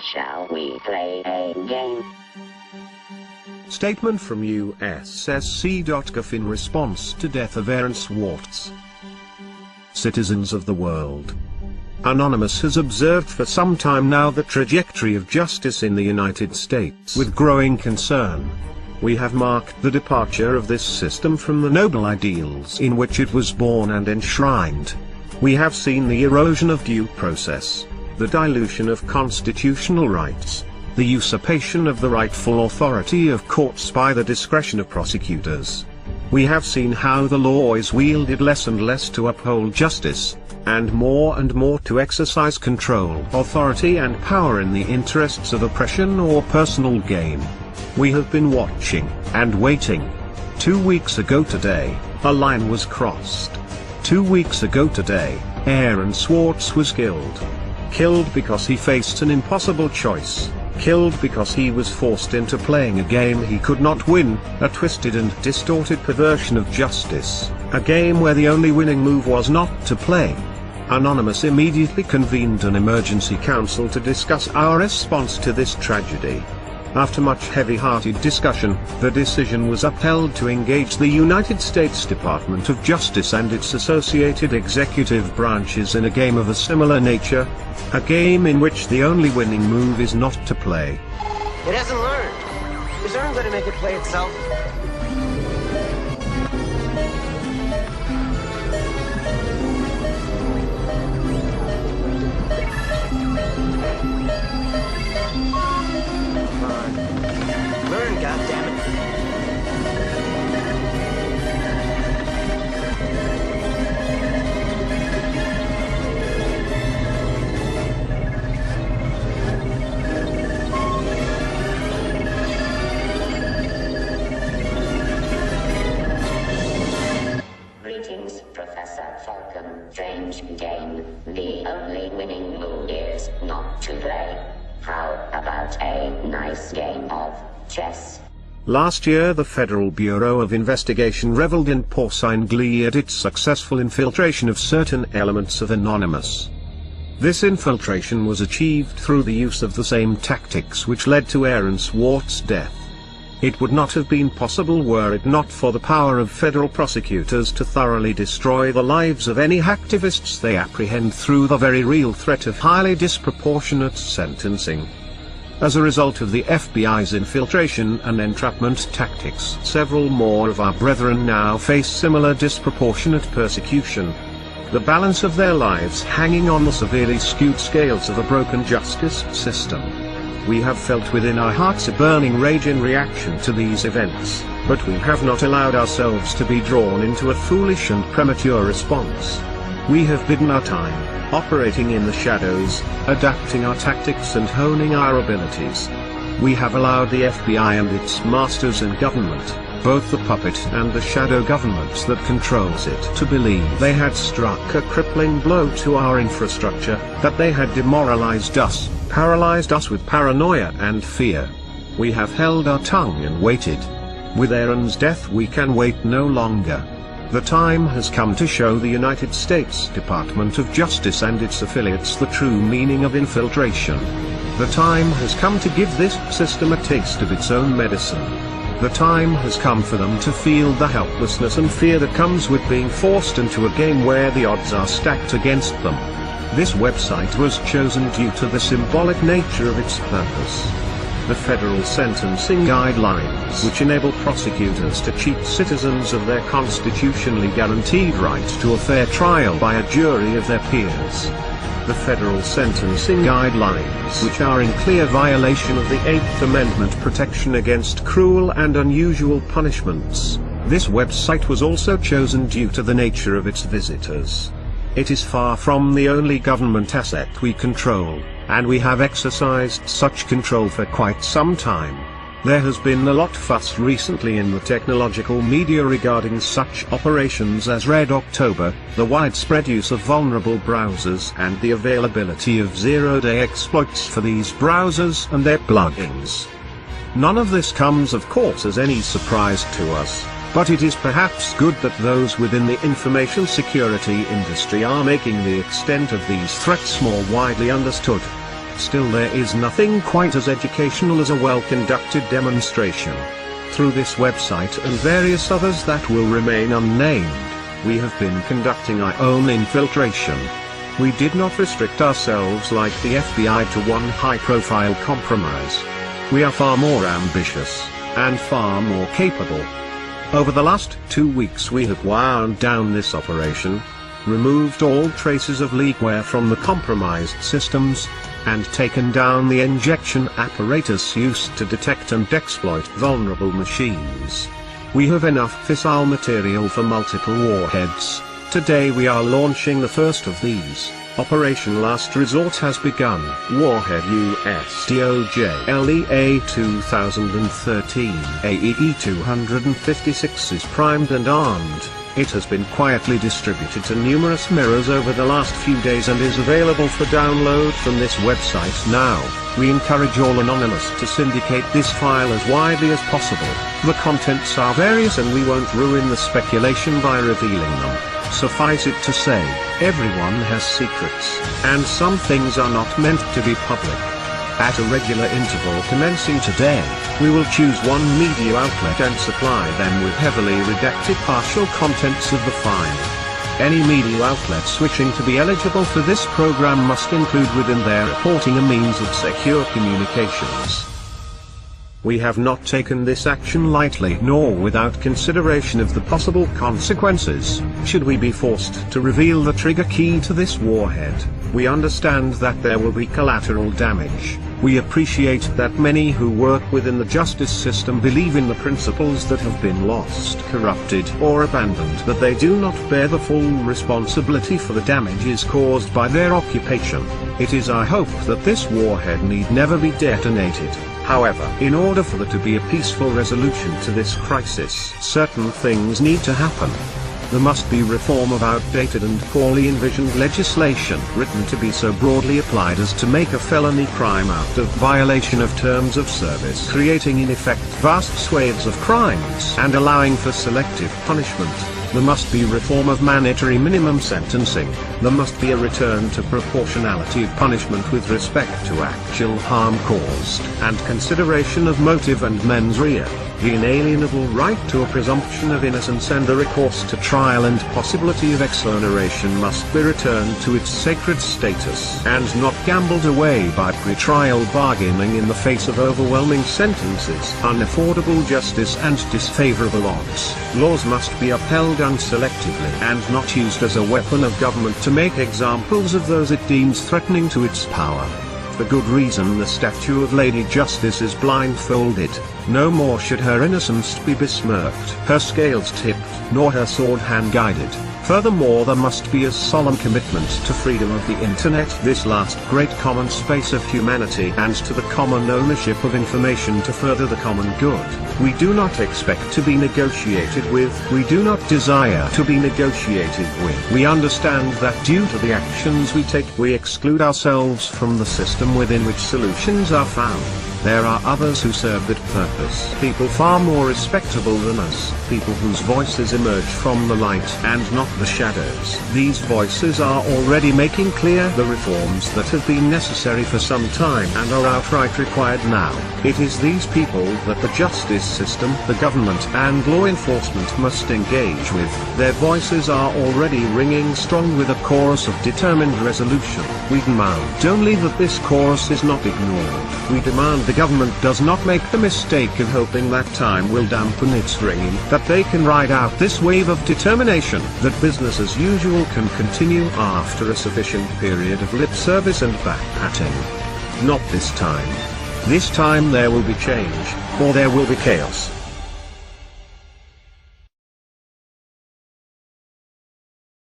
Shall we play a game? Statement from USSC.gov in response to death of Aaron Swartz. Citizens of the world. Anonymous has observed for some time now the trajectory of justice in the United States with growing concern. We have marked the departure of this system from the noble ideals in which it was born and enshrined. We have seen the erosion of due process, the dilution of constitutional rights, the usurpation of the rightful authority of courts by the discretion of prosecutors. We have seen how the law is wielded less and less to uphold justice, and more to exercise control, authority and power in the interests of oppression or personal gain. We have been watching, and waiting. 2 weeks ago today, a line was crossed. 2 weeks ago today, Aaron Swartz was killed. Killed because he faced an impossible choice. Killed because he was forced into playing a game he could not win, a twisted and distorted perversion of justice, a game where the only winning move was not to play. Anonymous immediately convened an emergency council to discuss our response to this tragedy. After much heavy-hearted discussion, the decision was upheld to engage the United States Department of Justice and its associated executive branches in a game of a similar nature, a game in which the only winning move is not to play. It hasn't learned. Is Aaron going to make it play itself? Learn, goddammit. Greetings, Professor Falcon. Strange game. The only winning move is not to play. How about a nice game of chess? Last year the Federal Bureau of Investigation reveled in porcine glee at its successful infiltration of certain elements of Anonymous. This infiltration was achieved through the use of the same tactics which led to Aaron Swartz's death. It would not have been possible were it not for the power of federal prosecutors to thoroughly destroy the lives of any hacktivists they apprehend through the very real threat of highly disproportionate sentencing. As a result of the FBI's infiltration and entrapment tactics, several more of our brethren now face similar disproportionate persecution. The balance of their lives hanging on the severely skewed scales of a broken justice system. We have felt within our hearts a burning rage in reaction to these events, but we have not allowed ourselves to be drawn into a foolish and premature response. We have bidden our time, operating in the shadows, adapting our tactics and honing our abilities. We have allowed the FBI and its masters in government, both the puppet and the shadow governments that controls it, to believe they had struck a crippling blow to our infrastructure, that they had demoralized us, paralyzed us with paranoia and fear. We have held our tongue and waited. With Aaron's death we can wait no longer. The time has come to show the United States Department of Justice and its affiliates the true meaning of infiltration. The time has come to give this system a taste of its own medicine. The time has come for them to feel the helplessness and fear that comes with being forced into a game where the odds are stacked against them. This website was chosen due to the symbolic nature of its purpose. The federal sentencing guidelines, which enable prosecutors to cheat citizens of their constitutionally guaranteed right to a fair trial by a jury of their peers. The federal sentencing guidelines, which are in clear violation of the 8th Amendment protection against cruel and unusual punishments. This website was also chosen due to the nature of its visitors. It is far from the only government asset we control, and we have exercised such control for quite some time. There has been a lot fuss recently in the technological media regarding such operations as Red October, the widespread use of vulnerable browsers and the availability of zero-day exploits for these browsers and their plugins. None of this comes of course as any surprise to us. But it is perhaps good that those within the information security industry are making the extent of these threats more widely understood. Still, there is nothing quite as educational as a well-conducted demonstration. Through this website and various others that will remain unnamed, we have been conducting our own infiltration. We did not restrict ourselves like the FBI to one high-profile compromise. We are far more ambitious, and far more capable. Over the last 2 weeks we have wound down this operation, removed all traces of leakware from the compromised systems, and taken down the injection apparatus used to detect and exploit vulnerable machines. We have enough fissile material for multiple warheads. Today we are launching the first of these. Operation Last Resort has begun. Warhead USDOJ LEA 2013 AEE 256 is primed and armed. It has been quietly distributed to numerous mirrors over the last few days and is available for download from this website now. We encourage all anonymous to syndicate this file as widely as possible. The contents are various and we won't ruin the speculation by revealing them. Suffice it to say, everyone has secrets, and some things are not meant to be public. At a regular interval commencing today, we will choose one media outlet and supply them with heavily redacted partial contents of the file. Any media outlet switching to be eligible for this program must include within their reporting a means of secure communications. We have not taken this action lightly nor without consideration of the possible consequences, should we be forced to reveal the trigger key to this warhead. We understand that there will be collateral damage. We appreciate that many who work within the justice system believe in the principles that have been lost, corrupted, or abandoned, that they do not bear the full responsibility for the damages caused by their occupation. It is our hope that this warhead need never be detonated. However, in order for there to be a peaceful resolution to this crisis, certain things need to happen. There must be reform of outdated and poorly envisioned legislation written to be so broadly applied as to make a felony crime out of violation of terms of service, creating in effect vast swathes of crimes and allowing for selective punishment. There must be reform of mandatory minimum sentencing. There must be a return to proportionality of punishment with respect to actual harm caused, and consideration of motive and mens rea. The inalienable right to a presumption of innocence and the recourse to trial and possibility of exoneration must be returned to its sacred status and not gambled away by pre-trial bargaining in the face of overwhelming sentences, unaffordable justice and disfavorable odds. Laws must be upheld unselectively and not used as a weapon of government to make examples of those it deems threatening to its power. For good reason the statue of Lady Justice is blindfolded. No more should her innocence be besmirched, her scales tipped, nor her sword hand-guided. Furthermore, there must be a solemn commitment to freedom of the internet, this last great common space of humanity, and to the common ownership of information to further the common good. We do not expect to be negotiated with, we do not desire to be negotiated with. We understand that due to the actions we take, we exclude ourselves from the system within which solutions are found. There are others who serve that purpose. People far more respectable than us. People whose voices emerge from the light and not the shadows. These voices are already making clear the reforms that have been necessary for some time and are outright required now. It is these people that the justice system, the government and law enforcement must engage with. Their voices are already ringing strong with a chorus of determined resolution. We demand only that this chorus is not ignored. We demand the government does not make the mistake of hoping that time will dampen its ringing, that they can ride out this wave of determination, that business as usual can continue after a sufficient period of lip service and back-patting. Not this time. This time there will be change, or there will be chaos.